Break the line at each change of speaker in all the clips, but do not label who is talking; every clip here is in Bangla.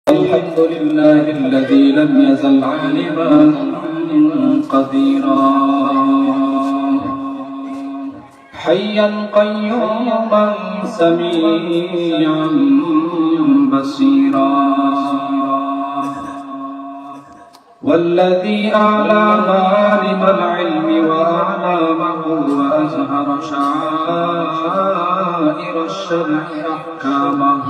الحمد لله الذي لم يزل عالما قديرا حيا قيوما سميعا بصيرا والذي أعلى معالم العلم وأعلامه وأزهر شعائر الشرع أحكامه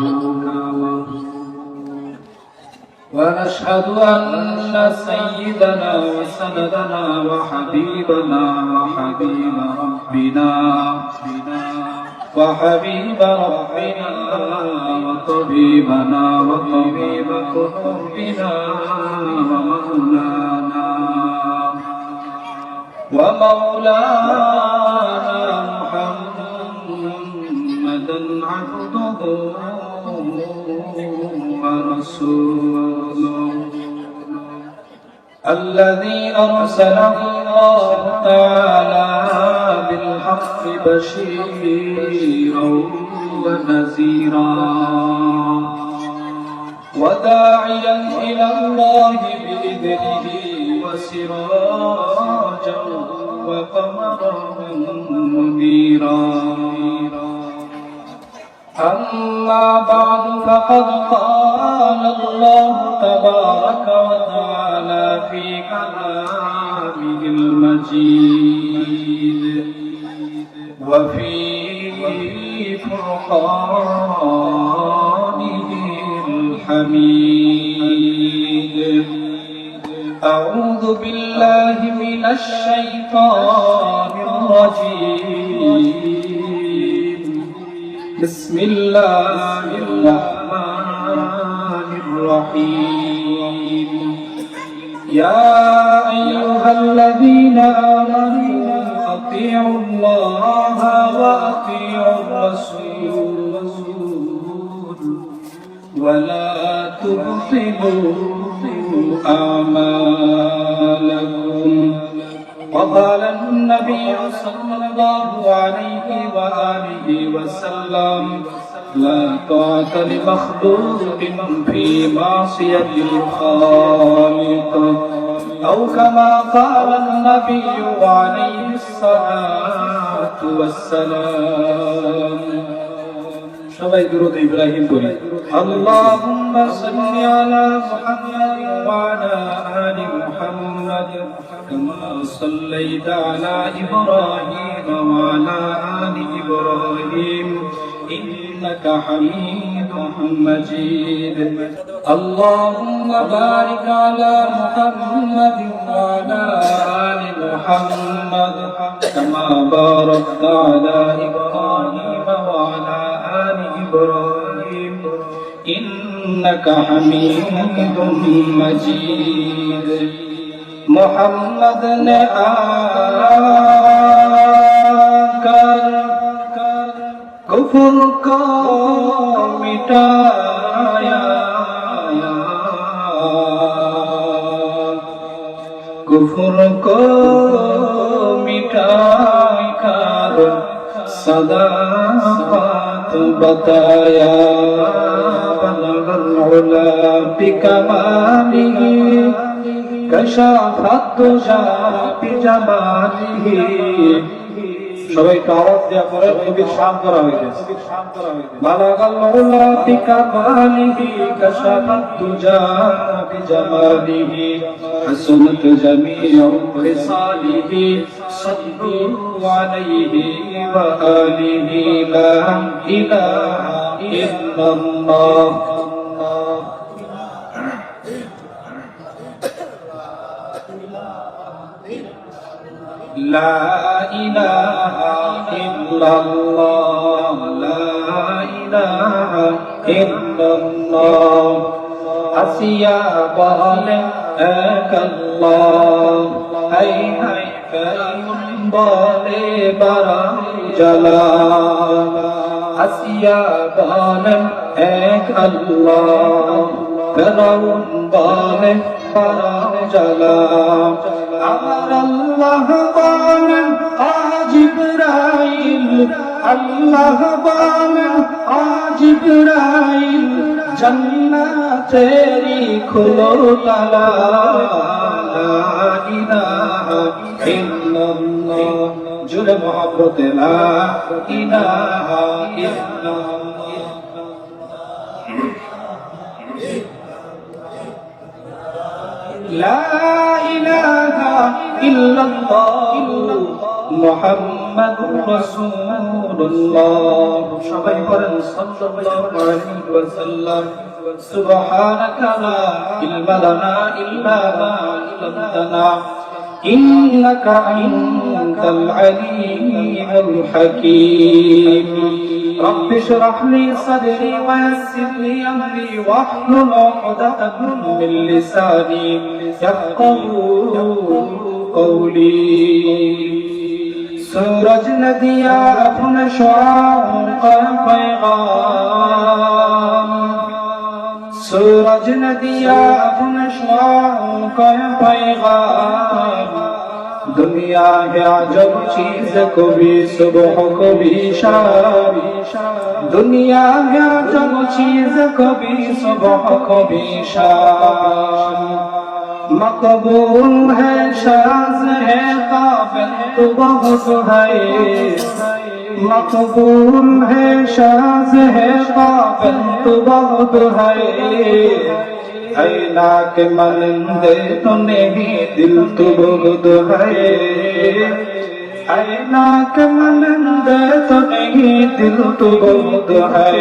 ونشهد أن سيدنا وسندنا وحبيبنا وحبيب ربنا وطبيبنا وطبيب قلوبنا ومولانا محمدا عبده ورسوله الذي أرسله الله تعالى بالحق بشيرا ونذيرا وداعيا إلى الله بإذنه وسراجا وقمرا منيرا أما بعد فقد قال الله تبارك وتعالى في كلامه المجيد وفي فرقانه الحميد أعوذ بالله من الشيطان الرجيم بسم الله الرحمن الرحيم يا أيها الذين آمنوا أطيعوا الله وأطيعوا الرسول ولا تبطلوا أعمالكم وقال النبي صلى الله عليه وآله وسلم لا طاعة لمخلوق في معصية الخالق أو كما قال النبي عليه الصلاة والسلام সবাই দুরূদ ইব্রাহিম পড়ি আল্লাহুম্মা সাল্লি আলা মুহাম্মাদ ওয়া আলা আলি মুহাম্মাদ কামা সাল্লাইতা আলা ইব্রাহিম ওয়া আলা আলি ইব্রাহিম ইন্নাকা হামিদুম মাজিদ আল্লাহুম্মা বারিক আলা মুহাম্মাদ ওয়া আলা আলি মুহাম্মাদ কামা বারাকতা আলা ইব্রাহিম ওয়া আলা إبراهيم إنك حميد مجيد محمد نے آکر کفر کو مٹایا کفر کو مٹا کر صداقت بتایا بلغ العلا بکماله کشف الدجى بجماله সবাই একটু আওয়াজ দেওয়া করে নবীর শান করা হয়েছে بلغ العلا بكماله كشف الدجى بجماله حسنت جميع خصاله صلوا عليه وآله لا إله إلا الله لا إله إلا الله لا إله إلا الله আসিয়া বলে এক আল্লাহ হাই হাই কারুন বলে বারাম জালাল আসিয়া বলে এক আল্লাহ কারুন বলে বারাম জালাল আমার আল্লাহ বলেন আজ ইব্রাহিম আল্লাহ বলেন আজ ইব্রাহিম
जन्नत तेरी खुलो ताला ला इलाहा इल्लल्लाह जुरे मोहब्बत ला इलाहा इल्लल्लाह ला इलाहा इल्लल्लाह মুহাম্মাদুর রাসূলুল্লাহ সবাই পড়েন সাল্লাল্লাহু আলাইহি ওয়াসাল্লাম সুবহানাকা লা ইলমা লানা ইল্লা মা আল্লামতানা ইন্নাকা আনতাল আলীমুল হাকীম رب اشرح لي صدري ويسر لي امري واحلل عقدة من لساني يفقهوا قولي सूरज ने दिया अपने शुआओं का पैगाम सूरज ने दिया अपने शुआओं का पैगाम दुनिया है अजब चीज कभी सुबह कभी शाम दुनिया है अजब चीज कभी सुबह कभी शाम मकबूल है शाज़ है काबिल तो बहुत है मकबूल है शाज़ है काबिल तो बहुत है ऐना के मनिंदे तो नहीं दिल तो बहुत है ऐना के मनिंदे तो नहीं दिल तो बहुत है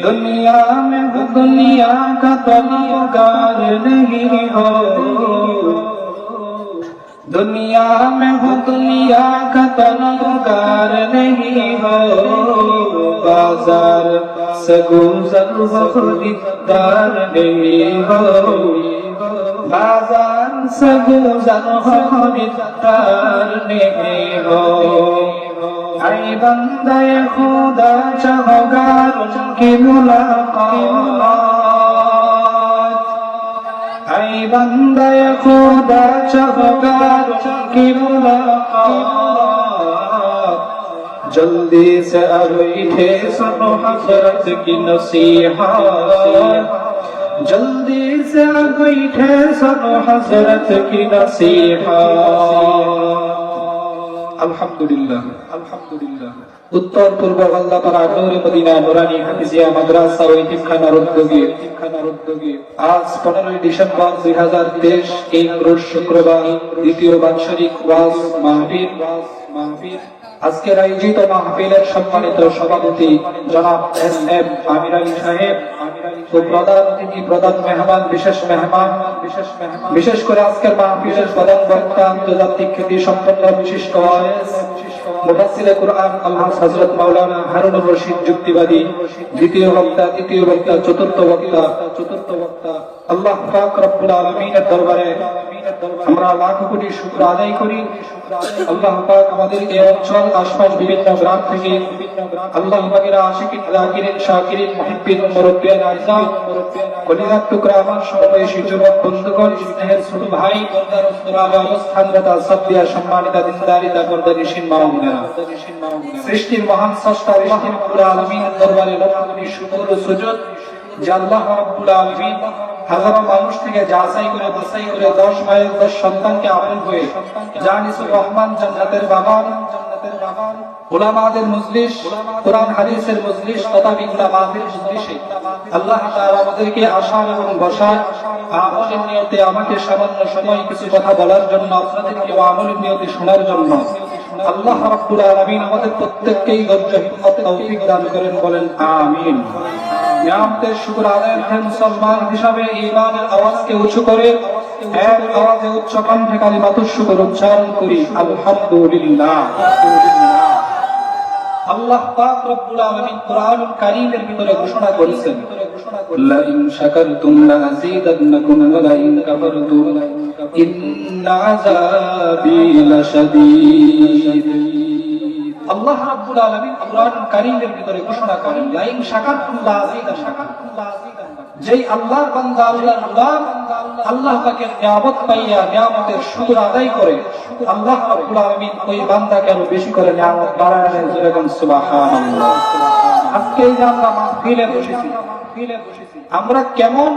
दुनिया में वो दुनिया का तलबगार नहीं हो दुनिया में वो दुनिया का तलबगार नहीं हो बाजार से गुजर वो खरीदार नहीं हो बाजार से गुजर वो खरीदार नहीं हो ऐ बंदे खुदा चाहोगार उनकी मुलाकात ऐ बंदे खुदा चाहोगार उनकी मुलाकात जल्दी से बैठे सुनो हज़रत की नसीहत जल्दी से बैठे सुनो हज़रत की नसीहत আলহামদুলিল্লাহ আলহামদুলিল্লাহ উত্তর পূর্ব বাংলাপাড়া নূরে মদিনা নুরানি হাফিজিয়া মাদ্রাসা ও ইতিমখানার উদ্যোগে আজ 15 ডিসেম্বর 2023 এই রোজ শুক্রবার দ্বিতীয় বাৎসরিক ওয়াজ মাহফিল আজকের আয়োজিত মাহফিলের সম্মানিত সভাপতি জনাব এস এম আমির আলী সাহেব ও প্রধান অতিথি প্রধান মেহমান বিশেষ করে আজকের মাহফিলের প্রধান বক্তা আন্তর্জাতিক খ্যাতি সম্পন্ন বিশিষ্ট মুফাসসিরে কুরআন আল্লাহ হযরত মাওলানা হারুনুর রশিদ যুক্তিবাদী দ্বিতীয় বক্তা তৃতীয় বক্তা চতুর্থ বক্তা আল্লাহ পাক রব্বুল আলামিনের দরবারে আমরা লাখ কোটি শুকর আদায় করি আল্লাহ পাক আমাদের এই অঞ্চল আশপাশ বিভিন্ন গ্রাম থেকে আল্লাহ পাকের আশিকিন যাকিরিন শাকিরিন মুহিব্বিন মুরব্বিয়ান আযম কলিজার টুকরা আমার সমবয়সী যুবক বন্ধুগণ স্নেহের ছোট ভাই বোনদের উত্তরালে অবস্থানরত সাব্বিয়া সম্মানিত দিনদারিতা পর্দানিশীন মা ও বোনেরা সৃষ্টির মহান স্রষ্টা আল্লাহ রাব্বুল আলামিনের দরবারে লাখ কোটি শুকর ও সুজুদ যে আল্লাহ রাব্বুল আলামিন হাজারো মানুষ থেকে যাচাই করে বাছাই করে 10 মায়ের 10 সন্তানকে আপন হয়ে জানিসুর রহমান জান্নাতের বাগান উলামাদের মজলিস কোরআন হাদিসের মজলিস তথা বিজ্ঞান মাহফিল মজলিসে আল্লাহ তাআলা আমাদেরকে আসার এবং বসার আমলের নিয়তে আমাকে সামান্য সময় কিছু কথা বলার জন্য আপনাদেরকে আমলের নিয়তে শোনার জন্য আল্লাহ রাব্বুল আলামিন আমাদের প্রত্যেককেই ধৈর্য হিম্মত তৌফিক দান করেন বলেন আমিন নিয়ামতের শুকর আদায়ের মুসলমান হিসাবে ঈমানের আওয়াজকে উঁচু করে এক আওয়াজে উচ্চ কণ্ঠে কালিমাতুশ শুকর উচ্চারণ করি আলহামদুলিল্লাহ আল্লাহ পাক রব্বুল আলামিন কোরআনুল কারীমের ভিতরে ঘোষণা করেছেন লা ইন শাকারতুম লাযীদান্নাকুম ওয়া লা ইন কাফারতুম ইন্না আযাবী লাশাদীদ আল্লাহ রাব্বুল আলামিন কোরআনুল কারীমের ভিতরে ঘোষণা করেন লা ইন শাকারতুম লাযীদান্নাকুম যেই আল্লাহর বান্দা আল্লাহর গোলাম আল্লাহ পাকের নিয়ামত পাইয়া নিয়ামতের শুকর আদায় করে আল্লাহ রাব্বুল আলামিন ওই বান্দাকে আরো বেশি করে নিয়ামত বাড়ায় দেন জোরে বলেন সুবহানাল্লাহ আজকে আমরা মাহফিলে বসেছি আমরা কেমন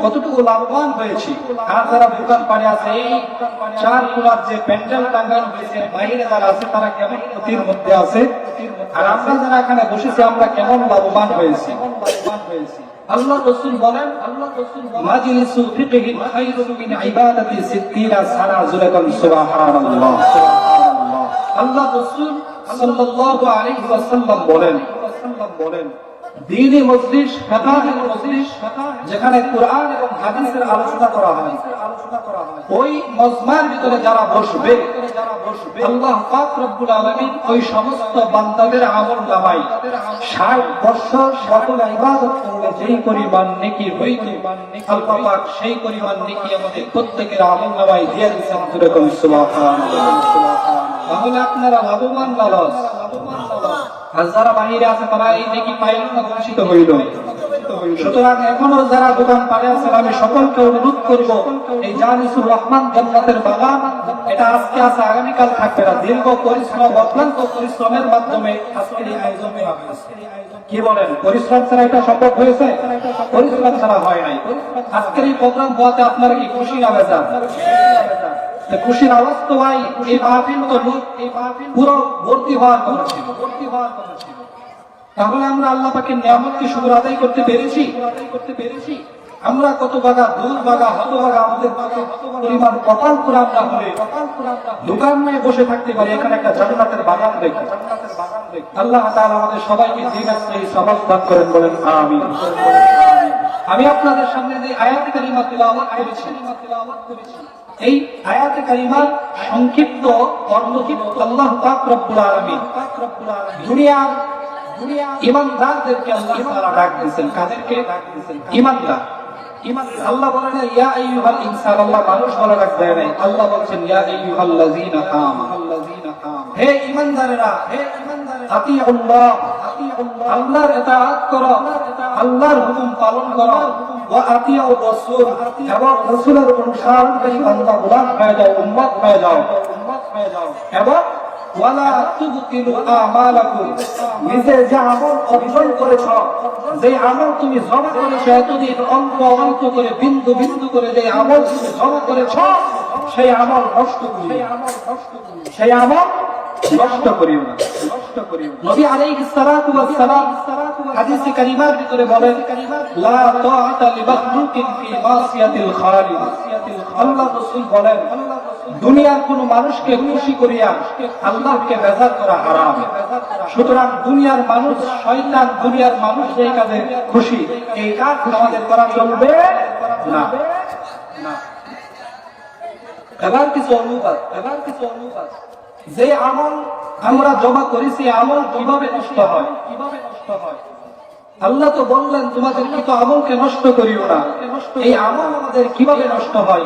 কতটুকু লাভবান হয়েছি। আর যারা দোকান পাড়ে আছে, এই 4 কুলার যে প্যান্ডেল টাঙ্গানো হয়েছে, বাইরে যারা আছে তারা কেমন ক্ষতির মধ্যে আছে, আর আমরা যারা এখানে বসেছি আমরা কেমন লাভবান হয়েছি। আল্লাহ রাসূল বলেন, মাজলিসু ফিকহিন খায়রুম মিন ইবাদাতি 60 সানা। সুবহানাল্লাহ। আল্লাহ রাসূল সাল্লাল্লাহু আলাইহি ওয়াসাল্লাম বলেন, দ্বীনি মজলিস, ফিকহের মজলিস, যেখানে কুরআন এবং হাদিসের আলোচনা করা হয়, ওই মজমার ভিতরে যারা বসবে, আল্লাহ পাক রব্বুল আলামিন ওই সমস্ত বান্দাদের আমলনামায় 60 বছর সকল ইবাদত করলে যেই পরিমাণ নেকি হইত, আল্লাহ পাক সেই পরিমাণ নেকি আমাদের প্রত্যেকের আমলনামায় দিয়ে দিয়েছেন। সুবহানাল্লাহ। তাহলে আপনারা লাভবান না লস? আর যারা বাহিরে আছে তারা এই নেকি পাইল না, বঞ্চিত হইল। সুতরাং এখনো যারা দোকান পাড়ে আছেন, আমি সকলকে অনুরোধ করব, এই জানিসুর রহমান জান্নাতের বাগান, এটা আজকে আছে আগামীকাল থাকবে না। দীর্ঘ পরিশ্রম, অক্লান্ত পরিশ্রমের মাধ্যমে আজকের এই আয়োজন করা হয়েছে। কি বলেন, পরিশ্রম ছাড়া এটা সম্ভব হয়েছে? পরিশ্রম ছাড়া হয় নাই। আজকের এই প্রোগ্রাম হওয়াতে আপনারা কি খুশি না বেজার? খুশির আওয়াজ তো ভাই, এই মাহফিল তো লোক পুরো ভর্তি হওয়ার কথা ছিল। তাহলে আমরা আল্লাহ পাকের নিয়ামতকে শুকর আদায় করতে পেরেছি? আমরা কত বাগা দূর বাগা হতবাগা আমাদের পরিমাণ কপাল পুরা আমরা হলে দোকান নিয়ে বসে থাকতে পারি, এখানে একটা জান্নাতের বাগান দেখি। আল্লাহ তাআলা আমাদের সবাইকে দ্বীনের সেই সমাজ দান করেন, বলেন আমিন। আমি আপনাদের সামনে যে আয়াতে কারিমা তিলাওয়াত করেছি, এই আয়াতে কারিমার সংক্ষিপ্ত অর্থ আল্লাহ পাক রব্বুল আলামিন দুনিয়ার ঈমানদারদেরকে আল্লাহ তাআলা ডাক দিয়েছেন। কাদেরকে ডাক দিয়েছেন? ঈমানদার। আল্লাহ বলেন ইয়া আইয়ুহাল ইনসান, আল্লাহ মানুষ বলে ডাক দেয় নাই, আল্লাহ বলছেন ইয়া আইয়ুহাল্লাযীনা আমানু, হে ঈমানদারেরা, আতিউল্লাহ, আল্লাহর ইতাআত করো, আল্লাহর হুকুম পালন করো, ওয়া আতিউর রাসূল, এবং রাসূলের অনুসরণকারী বান্দা গোলাম হয়ে যাও, উম্মত হয়ে যাও, এবং ওয়ালা তুবতিলু আমালাকুম, নিজে যে আমল অর্জন করেছ, যে আমল তুমি জমা করেছ এতদিন অল্প অল্প করে, বিন্দু বিন্দু করে যে আমল তুমি জমা করেছ, সেই আমল নষ্ট করিও না। নবী আলাইহিস সালাতু ওয়াস সালাম হাদিসে কারিমার ভিতরে বলেন, লা তাআতা লিমাখলুকিন ফি মাসিয়াতিল খালিক। আল্লাহ রাসূল বলেন, দুনিয়ার কোন মানুষকে খুশি করিয়া আল্লাহকে বেজার করা হারাম। সুতরাং দুনিয়ার মানুষ শয়তান, দুনিয়ার মানুষ যেই কাজে খুশি, এই কাজ আমাদের করা চলবে না। এবার কিছু অনুবাদ, যে আমল আমরা জমা করেছি, আমল কিভাবে নষ্ট হয়? আল্লাহ তো বললেন তোমাদের কৃত আমলকে নষ্ট করিও না। এই আমল আমাদের কিভাবে নষ্ট হয়,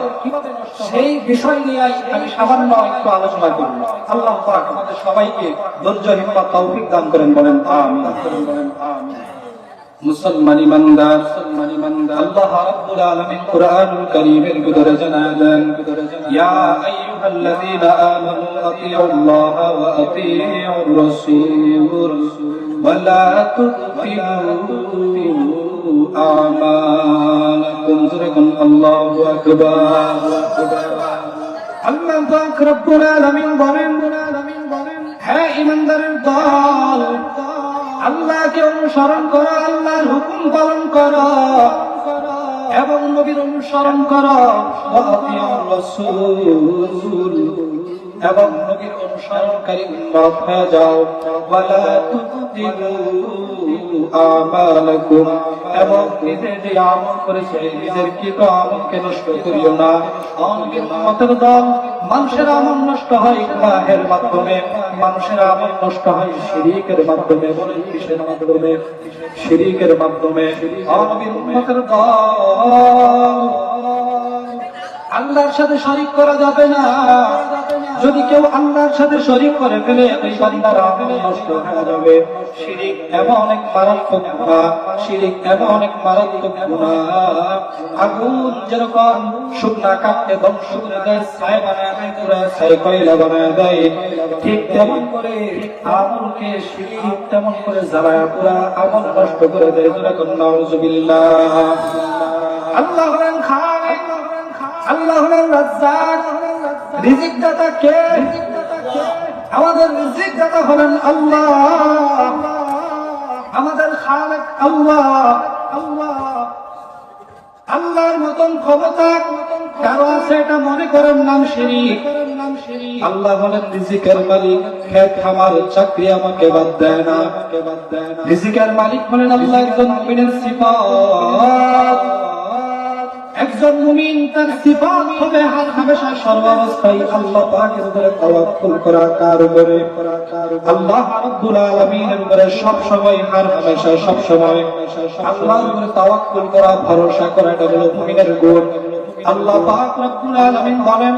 সেই বিষয় নিয়ে আমি সামান্য একটু আলোচনা করব। আল্লাহ পাক আমাদের সবাইকে ধৈর্য, হিম্মত, তৌফিক দান করেন, বলেন আমিন। মুসলমান ইমানদার, আল্লাহ রাব্বুল আলামিন কুরআনুল কারীমের ভিতরে জানালেন, ইয়া আইয়ুহাল্লাযীনা আমানু আতিউল্লাহ ওয়া আতিউর রাসূল ওয়া লা তুবতিলু আমালাকুম। আল্লাহু আকবার। আল্লাহ পাক রব্বুল আলামিন বলেন, হে ঈমানদারের দল, আল্লাহকে অনুসরণ করো, আল্লাহর হুকুম পালন করো, এবং নবীর অনুসরণ করো, এবং নবীর অনুসরণকারী উম্মত হয়ে যাও, ওয়ালা তুবতিলু আমালাকুম, এবং নিজে যে আমল করেছে নিজের কৃত আমলকে নষ্ট করিও না। নবীর উম্মতের দল, মানুষের আমল নষ্ট হয় গুনাহের মাধ্যমে, মানুষের আমল নষ্ট হয় শিরকের মাধ্যমে। বলেন কিসের মাধ্যমে? শিরকের মাধ্যমে। নবীর উম্মতের দল, আল্লাহর সাথে শরীক করা যাবে না। যদি কেউ আল্লাহর সাথে শরীক করে ফেলে ওই বান্দার আমল নষ্ট হয়ে যাবে। শিরিক এমন এক মারাত্মক গুনাহ, শিরিক এমন এক মারাত্মক গুনাহ, আগুন যেরকম শুকনা কাঠকে ধ্বংস করে দেয়, ছাই বানায় দেয়, পুরো ছাই কয়লা বানায় দেয়, ঠিক তেমন করে আমলকে শিরিক তেমন করে জ্বালায় পুরো আমল নষ্ট করে দেয়। যেরকম নাউজুবিল্লাহ। আল্লাহ হলেন খালিক, আল্লাহ হলেন রাজ্জাক। রিজিক দাতা কে? আমাদের রিজিক দাতা হলেন আল্লাহ, আমাদের খালিক আল্লাহ। আল্লাহর মতন ক্ষমতা কারো আছে এটা মনে করেন নাম শিরিক। আল্লাহ হলেন রিজিকের মালিক, খেত খামার চাকরি আমাকে বাদ দেয় না। রিজিকের মালিক হলেন আল্লাহ। একজন মুমিনের সিফাত, একজন মুমিন তার সিফাত হবে হার হামেশা সর্বাবস্থায় আল্লাহ পাকের উপরে তাওয়াক্কুল করা। কার উপরে? আল্লাহ রাব্বুল আলামিনের উপরে সব সময় হার হামেশা সব সময় আল্লাহর উপরে তাওয়াক্কুল করা, ভরসা করা, এটা হলো মুমিনের গুণ। আল্লাহ পাক রব্বুল আলামিন বলেন,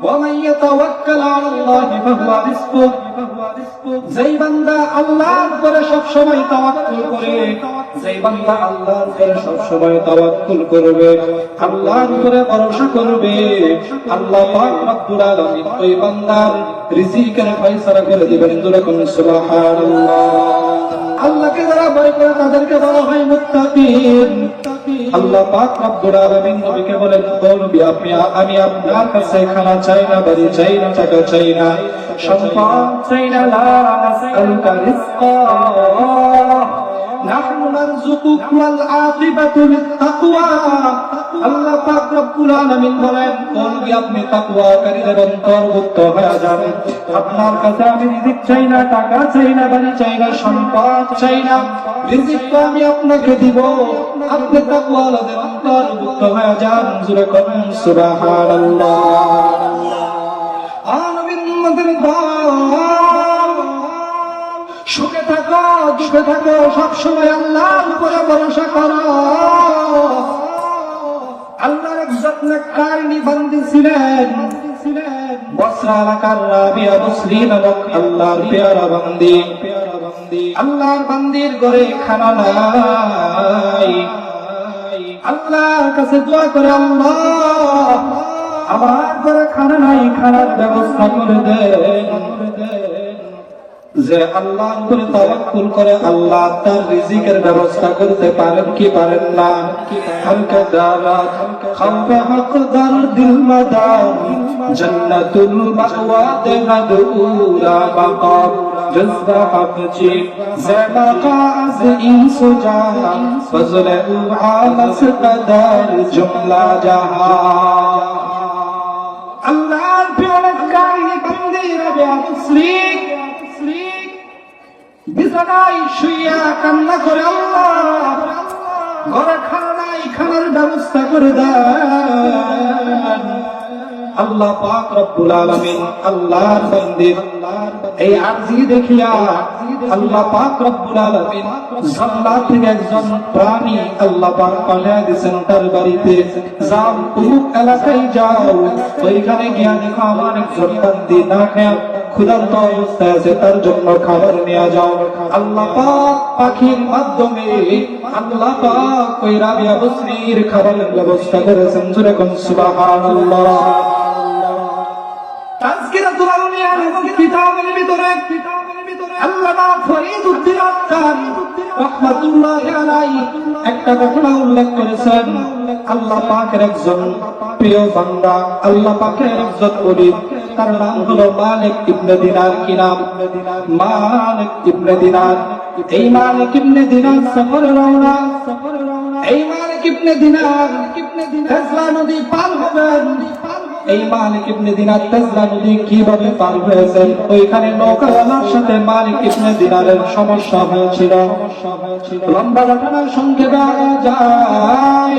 ওয়া মান ইয়াতাওয়াক্কাল আলাল্লাহি ফাহুয়া রিজকুহ। যেই বান্দা আল্লাহর উপরে সব সময় তাওয়াক্কুল করে, যেই বান্দা আল্লাহর উপরে সব সময় তাওয়াক্কুল করবে, আল্লাহর উপরে ভরসা করবে, আল্লাহ পাক রব্বুল আলামিন ওই বান্দার রিজিকের ফয়সালা করে দিবেন। যেরকম সুবহানাল্লাহ। আল্লাহকে যারা ভয় করে তাদেরকে বলা হয় মুত্তাকিন। আল্লাহ পাক রব্বুল আলামিন নবীকে বলেন, নবী আমি আপনার কাছে খানা চাই না, বাড়ি চাই না, টাকা চাই না, সম্পদ চাই না, লা নাসআলুকা রিজকা নাহনু নারযুকুক ওয়াল আকিবাতু লিত-তাকওয়া। আল্লাহ পাক রব্বুল আলামিন বলেন, নবী আপনি তাকওয়াকারীদের অন্তর্ভুক্ত হয়ে যান। আপনার কাছে আমি রিজিক চাই না, টাকা চাই না, বাড়ি চাই না, সম্পদ চাই না, রিজিক তো আমি আপনাকে দিব, আপনি তাকওয়ালাদের অন্তর্ভুক্ত হয়ে যান। জোরে বলেন সুবহানাল্লাহ। নবীর উম্মতের দল, সুখে থাকো দুঃখে থাকো সব সময় আল্লাহর উপরে ভরসা করো। আল্লাহর একজন নেককারী বান্দী ছিলেন, বসরা এলাকার রাবিয়া বসরি নামক আল্লাহর পেয়ারা বান্দী। আল্লাহর বান্দির ঘরে খানা নাই। আল্লাহর কাছে দোয়া করে, আল্লাহ আমার ঘরে খানা নাই, খানার ব্যবস্থা করে দেন। যে আল্লাহর উপরে তাওয়াক্কুল করে আল্লাহ তার রিজিকের ব্যবস্থা করতে পারেন কি পারেন না? হালকা দারাত খাওয়া হকদার দিল মাদার জান্নাতুল মাওয়া দেহাদুরা মাকাম জজবা হাফজি জামাকা আজ ইনসুজা ফজলে আলাস কদার জুমলা জাহান। আল্লাহর প্রিয়কারী বান্দী রাবিয়া মুসলিম বিছানায় শুইয়া কান্না করে, আল্লাহ ঘরে খানা নাই, খানার ব্যবস্থা করে দেন। আল্লাহ পাক রব্বুল আলামিন আল্লাহর বান্দির এই আরজি দেখিয়া আল্লাহ পাক রব্বুল আলামিন জান্নাত থেকে একজন প্রাণী আল্লাহ পাক পাঠিয়ে দিয়েছেন তার বাড়িতে। যাও অমুক এলাকায় যাও, ওইখানে গিয়া দেখো আমার একজন বান্দি না খেয়ে ক্ষুধার্ত অবস্থায় আছে, তার জন্য খাবার নিয়ে যাও। আল্লাহ পাক পাখির মাধ্যমে আল্লাহ পাক ওই রাবিয়া বসরির খাবারের ব্যবস্থা করেছেন। জোরে কোন সুবহানাল্লাহ। তাজকিরাতুল আউলিয়া নামক কিতাবের ভিতরে আল্লামা ফরিদউদ্দীন আত্তারি রাহমাতুল্লাহি আলাইহি একটা ঘটনা উল্লেখ করেছেন। আল্লাহ পাকের একজন প্রিয় বান্দা, আল্লাহ পাকের একজন ওলি, তার নাম হলো মালিক ইবনে দিনার। কি নাম? মালিক ইবনে দিনার। এই মালিক ইবনে দিনার সফরে রওনা। এই মালিক ইবনে দিনার তেজলা নদী পার হবেন। এই মালিক ইবনে দিনার তেজলা নদী কিভাবে পার হয়েছেন? ওইখানে নৌকাওয়ালার সাথে মালিক ইবনে দিনারের সমস্যা হয়েছিল। লম্বা ঘটনার সংক্ষেপে যায়,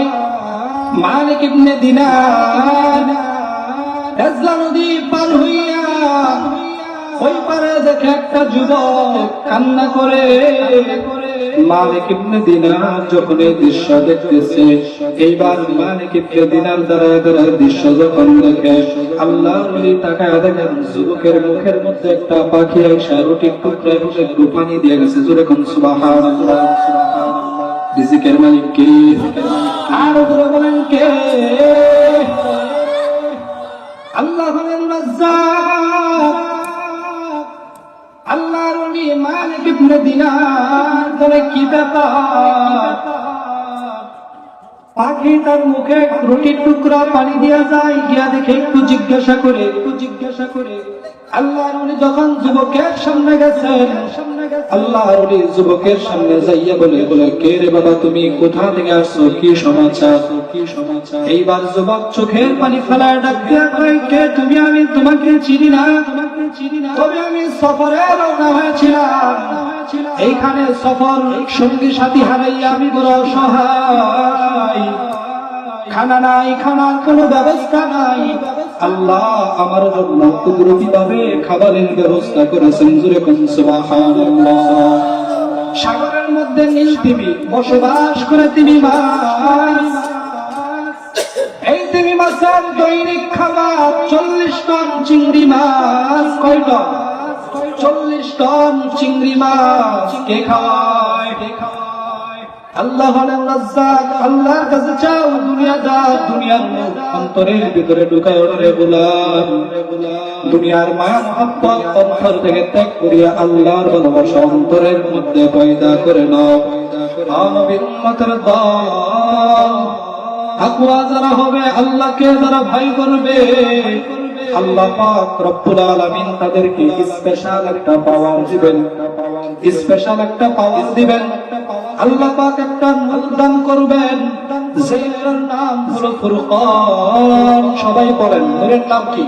মালিক ইবনে দিনার তেজলা নদী পার হইয়া ওই পারে দেখে একটা যুবক কান্না করে। মালিক ইবনে দিনার যখন এই দৃশ্য দেখতেছে, এইবার মালিক ইবনে দিনার দ্বারা দৃশ্য যখন দেখে, আল্লাহর ওলি তাকায় দেখেন যুবকের মুখের মধ্যে একটা পাখি এসে রুটির টুকরা এবং একটু পানি দিয়ে গেছে। জোরে কোন সুবহানাল্লাহ। রিজিকের মালিক কে? আর উপরে বলেন কে? আল্লাহ হলেন রাজ্জাক। আল্লাহর ওলি মালিক ইবনে দিনার বলে কি ব্যাপার? পাখি তার মুখে রুটির টুকরা পানি দিয়া যায়, গিয়া দেখে একটু জিজ্ঞাসা করে আল্লাহর ওলি যখন যুবকের সামনে গেছেন, আল্লাহর ওলি যুবকের সামনে যাইয়া বলে কে রে বাবা, তুমি কোথা থেকে আসছো, কি সমাচার? এইবার যুবক চোখের পানি ফেলায় ডাক দিয়া কয়, কে তুমি? আমি তোমাকে চিনি না, তবে আমি সফরে রওনা হয়েছিলাম। এইখানে সফর সঙ্গী সাথী হারাইয়া আমি বড় অসহায়, খানা নাই, খানার কোনো ব্যবস্থা নাই। আল্লাহ আমার জন্য কুদরতি ভাবে খাবারের ব্যবস্থা করেছেন। জোরে কোন সুবহানাল্লাহ। সাগরের মধ্যে নীল তিমি বসবাস করে তিমি মাছ। এই তিমি মাছের দৈনিক খাবার 40 টন চিংড়ি মাছ। কয় টন? 40 টন চিংড়ি মাছ। কে খাওয়ায়? আল্লাহ হলেন রাজ্জাক। আল্লাহর কাছে চাও, দুনিয়া দাও, দুনিয়ার মুখ অন্তরের ভিতরে ঢুকায় ওরে গোলাম। দুনিয়ার মায়া মহব্বত অন্তর থেকে ত্যাগ করিয়া আল্লাহর ভালোবাসা অন্তরের মধ্যে পয়দা করে নাও। নবীর উম্মতের দল তাকওয়া যারা হবে, আল্লাহকে যারা ভয় করবে, আল্লাহ পাক রব্বুল আলামিন তাদেরকে স্পেশাল একটা পাওয়ার দিবেন, স্পেশাল একটা পাওয়ার দিবেন। আল্লাহ পাক একটা নূর দান করবেন, যে নূরের নাম হলো ফুরকান। সবাই বলেন নূরের নাম কি?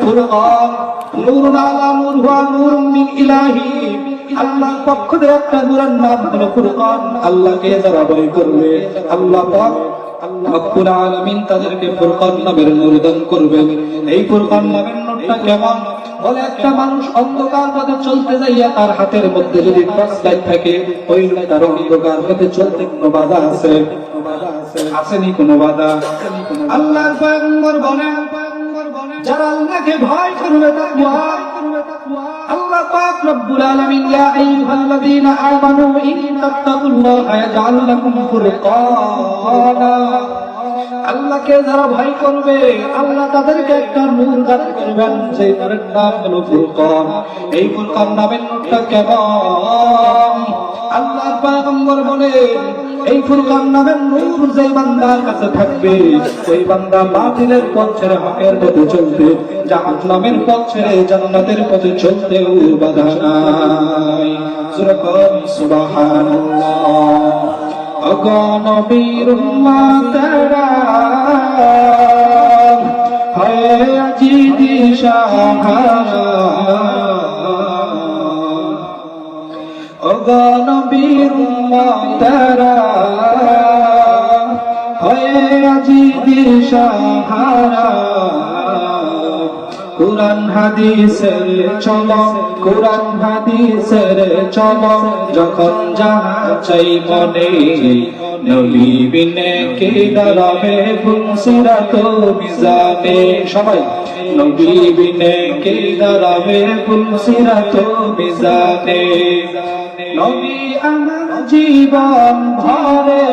ফুরকান। নূরুন আলা নূর ওয়া নূরুম মিন ইলাহি। আল্লাহর পক্ষ থেকে একটা নূরের নাম হলো ফুরকান। আল্লাহকে যারা ভয় করবে, আল্লাহ পাক রব্বুল আলামিন তাদেরকে ফুরকান নামের নূর দান করবেন। এই ফুরকান নামের নূরটা কেমন? বলে একটা মানুষ অন্ধকার পথে চলতে যাইয়া তার হাতের মধ্যে যদি টর্চ লাইট থাকে, ওই তার অন্ধকার পথে চলতে কোনো বাধা আছে? আসেনি কোনো বাধা। আল্লাহর পয়গম্বর বলেন, যারা আল্লাহকে ভয় করবে, তাকওয়া আল্লাহ পাক রব্বুল আলামিন ইয়া আইয়ুহাল্লাযীনা আমানু ইন তাত্তাকুল্লাহা ইয়াজআল লাকুম ফুরকানা। আল্লাহকে যারা ভয় করবে, আল্লাহ তাদেরকে একটা নূর দান করবেন, সেই নূরের নাম হলো ফুরকান। এই ফুরকান নামের নূরটা কেমন? আল্লাহর পয়গম্বর বলেন, এই ফুরকান নামের নূর যে বান্দার কাছে থাকবে, ওই বান্দা বাতিলের পথ ছেড়ে হকের পথে চলবে, জাহান্নামের পথ ছেড়ে জান্নাতের পথে চলতেও বাধা নাই। সূরা কোন সুবহানাল্লাহ। ওগো নবীর উম্মতেরা হয় আজি দিশাহারা, ওগো নবীর উম্মতেরা হয় আজি দিশাহারা। কুরআন হাদিসের চলো, কুরআন হাদিসের চলো, যখন যাহা চাই মনে, নবী বিনে কে দাঁড়াবে ফুলসিরাত মিজানে। সবাই নবী বিনে কে দাঁড়াবে ফুলসিরাত মিজানে। নবী আমার জীবন ভরে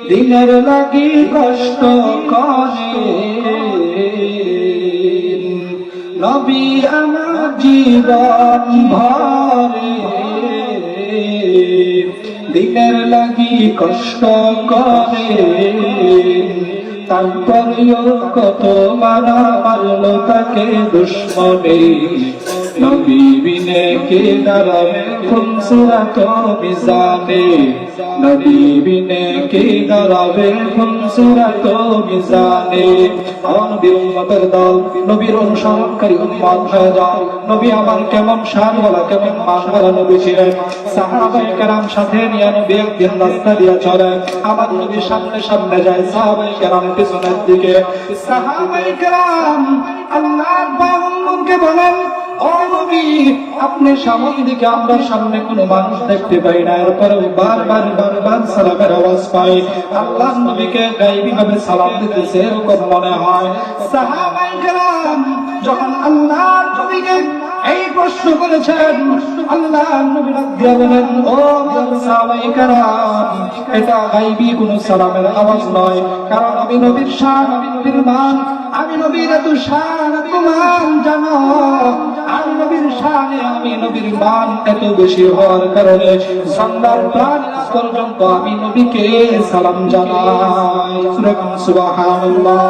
দিনের লাগি কষ্ট করে, নবী আমার জীবন ভরে দিনের লাগি কষ্ট করে। তারপরেও কত মারা মারলো তাকে দুশ্মনে, নবী বিনে কে দাঁড়াবে ফুলসিরাত মিজানে। নবী বিনে কে দাঁড়াবে ফুলসিরাত মিজানে। নবীর উম্মতের দল, নবীর অনুসরণকারী উম্মত হয়ে যাও। নবী আমার কেমন শানওয়ালা, কেমন মানওয়ালা নবী ছিলেন। সাহাবায়ে কেরাম সাথে নিয়ে নবী একদিন রাস্তা দিয়ে চলেন। আমার নবী সামনে সামনে যায়, সাহাবায়ে কেরাম পিছনের দিকে। সাহাবায়ে কেরাম আল্লাহর পয়গম্বরকে বলেন, ও ও নবী, আপনি সামনে দিকে আমরা সামনে কোনো মানুষ দেখতে পাই না, এরপরেও বারবার সালামের আওয়াজ পাই। আল্লাহ নবীকে গায়েবী ভাবে সালাম দিতেছে এরকম মনে হয়। সাহাবায়ে কেরাম যখন আল্লাহ নবীকে এই প্রশ্ন করেছেন, আল্লাহ নবী রাদিয়া বলেন, ও সাহাবায়ে কেরাম, এটা গায়েবী কোনো সালামের আওয়াজ নয়, কারণ আমি নবীর শান, আমি নবীর মান, আমি নবীর এত শান এত মান জানো, আমি নবীর শানে আমি নবীর মান এত বেশি হওয়ার কারণে সন্ধ্যার প্রাণ পর্যন্ত আমি নবীকে সালাম জানাই। সুবহানাল্লাহ।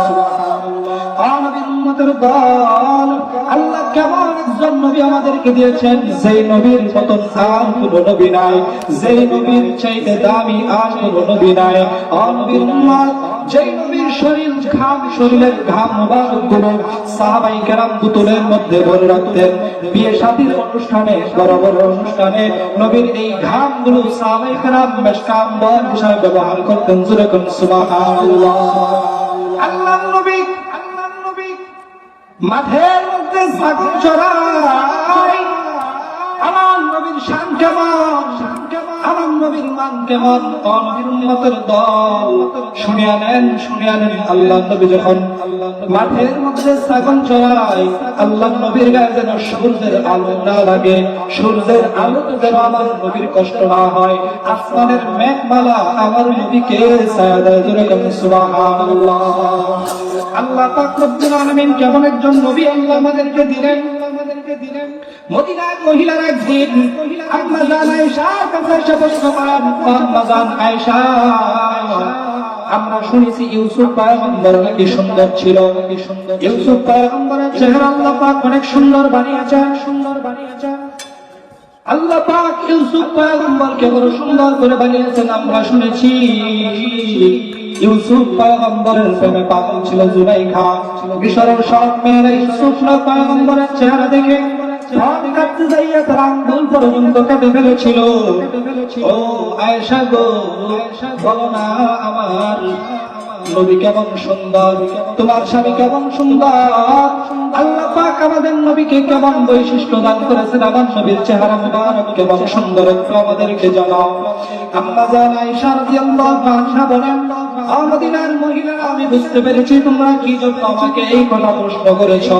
নবীর উম্মতের দল, আল্লাহ কেমন একজন নবী আমাদেরকে দিয়েছেন, যেই নবীর মতন আর কোন নবী নাই, যেই নবীর চাইতে দামি আর কোন নবী নাই। নবীর উম্মত, যেই নবীর শরীরের ঘাম মুবারক গুলো সাহাবায়ে কেরাম বোতলের মধ্যে ভরে রাখতেন, বিয়ে শাদীর অনুষ্ঠানে, বড় বড় অনুষ্ঠানে নবীর এই ঘাম গুলো সাহাবায়ে কেরাম মেশকাম বর হিসাবে ব্যবহার করতেন। জোরে কোন সুবহানাল্লাহ। আল্লাহ নবী মাঠের মধ্যে ছাগল চড়ায়, আমার নবীর শান কেমন, আমার নবীর মান কেমন। নবীর উম্মতের দল শুনিয়া নেন আল্লাহ নবী যখন মাঠের মধ্যে ছাগল চড়ায়, আল্লাহ নবীর গায়ে যেন সূর্যের আলো না লাগে, সূর্যের আলোতে যেন আমার নবীর কষ্ট না হয়, আসমানের মেঘমালা আমার নবীকে ছায়া দেয়। জোরে বলুন সুবহানাল্লাহ। আল্লাহ পাক রব্বুল আলামিন কেমন একজন নবী আল্লাহ আমাদেরকে দিলেন। মদিনার মহিলারা একদিন আম্মা জান আয়েশার কাছে এসে প্রশ্ন করেন, আম্মা জান আয়েশা, আমরা শুনেছি ইউসুফ পয়গম্বর নাকি সুন্দর ছিল, ইউসুফ পয়গম্বরের চেহারা আল্লাহ পাক অনেক সুন্দর বানিয়েছেন। আল্লাহ পাক ইউসুফ পয়গম্বরকে বড় সুন্দর করে বানিয়েছেন। আমরা শুনেছি ইউসুফ পয়গম্বরের প্রেমে পাগল ছিল জুলাইখা। মিশরের সব মেয়েরা ইউসুফ পয়গম্বরের চেহারা দেখে কাঁদতে যাইয়া তার আঙ্গুল পর্যন্ত কেটে ফেলেছিল। ও আয়েশা গো, বলো না আমার নবী কেমন সুন্দর, তোমার স্বামী কেমন সুন্দর, আল্লাহ পাক আমাদের নবীকে কেমন বৈশিষ্ট্য দান করেছেন, আমার নবীর চেহারা মুবারক কেমন সুন্দর একটু আমাদেরকে জানাও। আম্মা জান আয়েশা রাদিয়াল্লাহু আনহা বলেন, মদিনার মহিলারা, আমি বুঝতে পেরেছি তোমরা কি জন্য আমাকে এই কথা প্রশ্ন করেছো।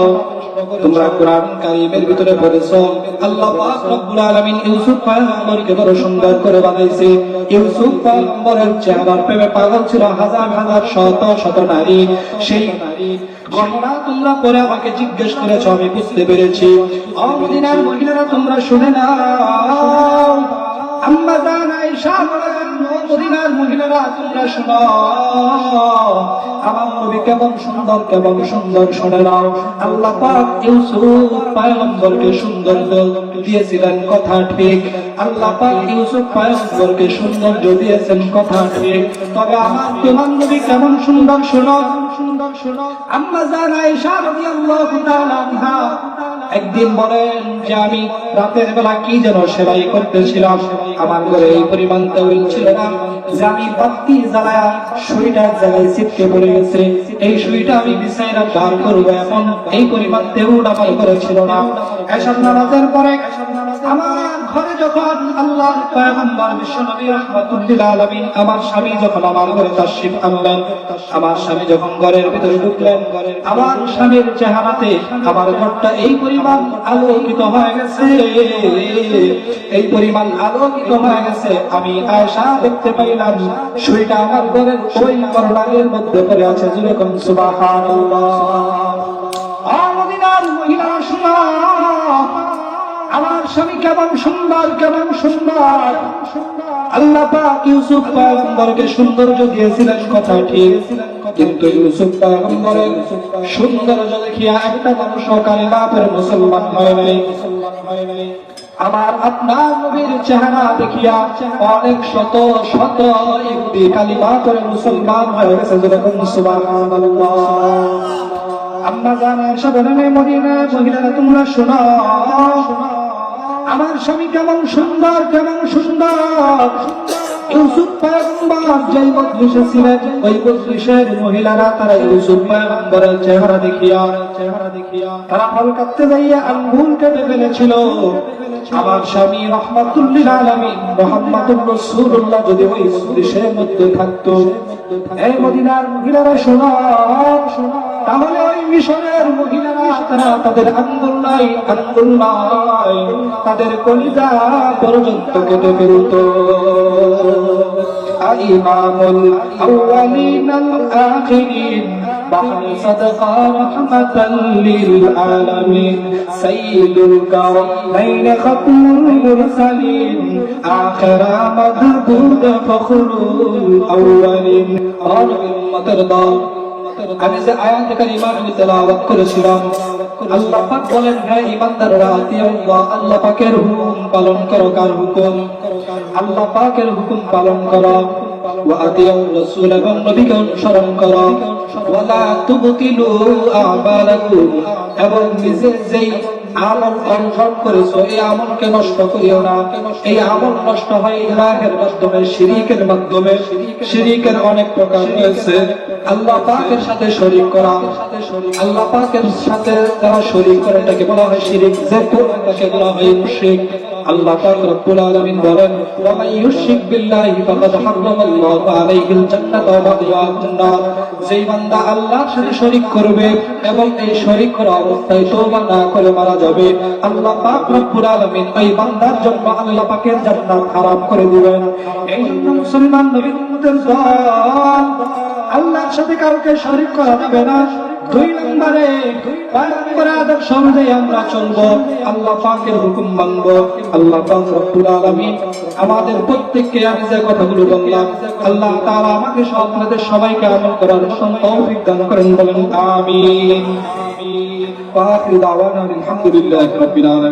তোমরা কোরআন কারীমের ভিতরে পড়েছো আল্লাহ পাক রব্বুল আলামিন ইউসুফ পয়গম্বরকে বড় সুন্দর করে বানাইছে। ইউসুফ পয়গম্বরের চেহারার প্রেমে পাগল ছিল হাজার হাজার শত নারী। সেই ঘটনা তোমরা পরে আমাকে জিজ্ঞেস করেছো, আমি বুঝতে পেরেছি। মদিনার মহিলারা তোমরা শুনে নাও। আম্মা জান আয়েশা বলেন, মদিনার মহিলারা তোমরা শোনো, আমার নবী কেমন সুন্দর শুনে নাও। আল্লাহ পাক ইউসুফ পয়গম্বরকে সৌন্দর্য দিয়েছিলেন, কথা ঠিক। আল্লাহ পাক ইউসুফ পয়গম্বরকে সৌন্দর্য দিয়েছেন, কথা ঠিক। তবে আমার তোমার নবী কেমন সুন্দর শোনো। আম্মা জান আয়েশা রাদিয়াল্লাহু তাআলা আনহা একদিন বলেন যে আমি রাতের বেলা কি যেন সেলাই করতেছিলাম, আমার ঘরে এই পরিমাণ তেল ছিল না যে আমি বাতি জ্বালায়া সুইটা এক জায়গায় ছিটকে পড়ে গেছে, এই সুইটা আমি বিছানায় বার করবো, এখন এই পরিমাণ তেল আমার ঘরে ছিল না। এশার নামাজের পরে আমার ঘরে যখন আল্লাহর পয়গম্বর বিশ্বনবী রাহমাতুল্লিল আলামিন আমার স্বামী যখন আমার ঘরে তাশরীফ আনলেন, আমার স্বামী যখন ঘরের ভিতরে ঢুকলেন, আমার স্বামীর চেহারাতে আমার ঘরটা এই পরিমাণ আলোকিত হয়ে গেছে, এই পরিমাণ আলোকিত হয়ে গেছে, আমি আয়েশা দেখতে পাইলাম সুইটা আমার ঘরের ওই কর্নারের মধ্যে পড়ে আছে। জোরে কোন সুবহানাল্লাহ। মদিনার মহিলারা শুনো, আমার স্বামী কেমন সুন্দর। আল্লাহ পাক ইউসুফ পয়গম্বরকে সৌন্দর্য দিয়েছিলেন, কথা ঠিক, কিন্তু ইউসুফ পয়গম্বরের সৌন্দর্য দেখিয়া একটা মানুষ কালেমা পড়ে মুসলমান হয় নাই। আমার আপনার নবীর চেহারা দেখিয়া অনেক শত ইহুদি কালিমা পড়ে মুসলমান হয়ে গেছে। যেরকম সুবহানাল্লাহ। আম্মা জান আয়েশা বলেন, মদিনার মহিলারা তোমরা শোনো, আমার স্বামী কেমন সুন্দর। ইউসুফ পয়গম্বর যেই মজলিসে ছিলেন ওই মজলিসের মহিলারা তারা ইউসুফ পয়গম্বরের চেহারা দেখিয়া তারা ফল কাটতে যাইয়া আঙ্গুল কেটে ফেলেছিল। আমার স্বামী রহমাতুল্লিল আলামিন মুহাম্মদুর রাসূলুল্লাহ যদি ওই মজলিসের মধ্যে থাকতো, এই মদিনার মহিলারা শোনো, তাহলে ওই মিশরের মহিলারা তারা তাদের আঙ্গুল নাই তাদের কলিজা পর্যন্ত কেটে ফেলত। ইমামুল আউয়ালিন আল আখিরিন বাহর সাদকা রাহমাতাল লিল আলামিন সাইয়্যিদুল কাওনাইন খাতুনুল মুরসালিন আখিরা মাদবুদ ফখরুল আউয়ালিন। আর উম্মতের দল, আমি যে আয়াত কারিমা তেলাওয়াত করেছিলাম, আল্লাহ পাক বলেন, হে ঈমানদাররা, আতিউল্লাহ, আল্লাহ পাকের হুকুম পালন করো। কার হুকুম? আল্লাহ পাকের হুকুম পালন করো। ওয়া আতিউর রাসূল, এবং নবীকে অনুসরণ করো। ওয়ালা তুবতিলু আমালাকুম, এবং নিজে যেই আমল অর্জন করেছো এই আমলকে নষ্ট করিও না। এই আমল নষ্ট হয় ইলাহের মাধ্যমে, শিরিকের মাধ্যমে। শিরিকের অনেক প্রকার রয়েছে। আল্লাহ পাকের সাথে শরীক করা, আল্লাহ পাকের সাথে যারা শরীক করে এটাকে বলা হয় শিরিক, যে করে তাকে বলা হয় মুশরিক। আল্লাহ পাক রব্বুল আলামিন বলেন, ওয়া মান ইউশরিক বিল্লাহি ফাকাদ হারামাল্লাহু আলাইহিল জান্নাতা ওয়া মাওয়াহুন নার। যেই বান্দা আল্লাহর সাথে শরীক করবে এবং এই শরীক করা অবস্থায় তওবা না করে মারা যাবে, আল্লাহ পাক রব্বুল আলামিন এই বান্দার জন্য আল্লাহ পাকের জান্নাত হারাম করে দিবেন। এই জন্য মুসলমান নবীর উম্মতের দল, আল্লাহর সাথে কাউকে শরীক করা যাবে না। 2 নম্বরে পয়গম্বরের আদর্শ অনুযায়ী আমরা চলবো, আল্লাহ পাকের হুকুম মানবো। আল্লাহ পাক রব্বুল আলামিন আমাদের প্রত্যেককে, আমি যে কথাগুলো বললাম, আল্লাহ তাআলা আমাকে সহ আপনাদের সবাইকে আমল করার তৌফিক দান করেন, বলেন আমিন। ওয়া আখিরু দাওয়ানা আলহামদুলিল্লাহি রাব্বিল আলামিন।